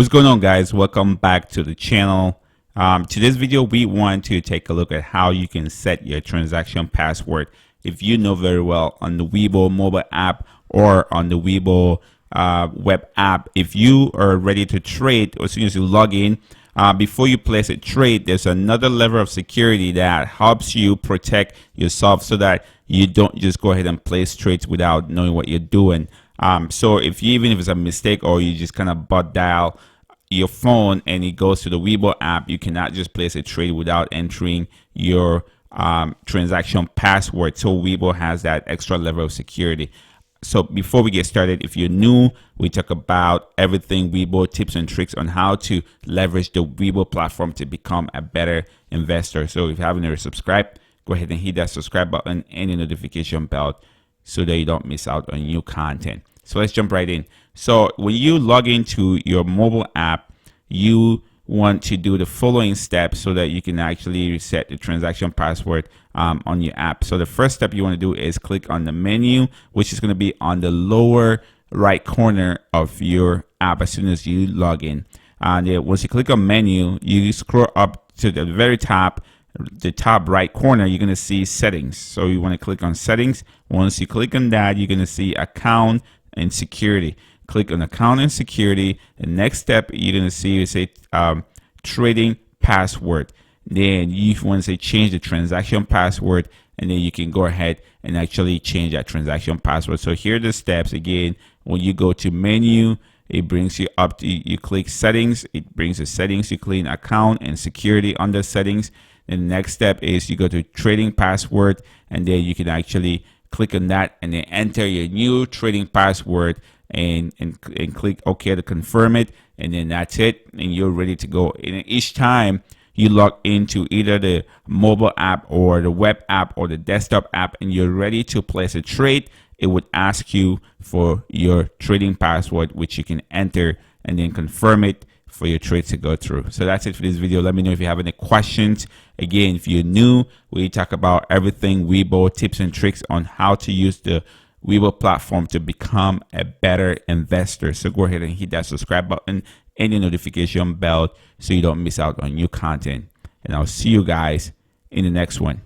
What's going on, guys? Welcome back to the channel. Today's video, we want to take a look at how you can set your transaction password. If you know very well, on the WeBull mobile app or on the WeBull web app, if you are ready to trade, as soon as you log in, before you place a trade, there's another level of security that helps you protect yourself so that you don't just go ahead and place trades without knowing what you're doing. So even if it's a mistake or you just kind of butt dial your phone and it goes to the WeBull app, you cannot just place a trade without entering your transaction password. So WeBull has that extra level of security. So before we get started, if you're new, we talk about everything WeBull, tips and tricks on how to leverage the WeBull platform to become a better investor. So if you haven't already subscribed, go ahead and hit that subscribe button and the notification bell so that you don't miss out on new content. So let's jump right in. So when you log into your mobile app, you want to do the following steps so that you can actually reset the transaction password on your app. So the first step you want to do is click on the menu, which is going to be on the lower right corner of your app as soon as you log in. And once you click on menu, you scroll up to the very top, the top right corner, you're going to see settings. So you want to click on settings. Once you click on that, you're going to see account and security. Click on account and security. The next step you're going to see is trading password. Then you want to say change the transaction password, and then you can go ahead and actually change that transaction password. So here are the steps. Again, when you go to menu, it brings you up to, you click settings, it brings the settings, you click account and security under settings. And the next step is you go to trading password, and then you can actually click on that and then enter your new trading password and click OK to confirm it, and then that's it, and you're ready to go. And each time you log into either the mobile app or the web app or the desktop app and you're ready to place a trade, it would ask you for your trading password, which you can enter and then confirm it for your trades to go through. So that's it for this video. Let me know if you have any questions. Again, if you're new, we talk about everything WeBull, tips and tricks on how to use the WeBull platform to become a better investor. So go ahead and hit that subscribe button and the notification bell so you don't miss out on new content. And I'll see you guys in the next one.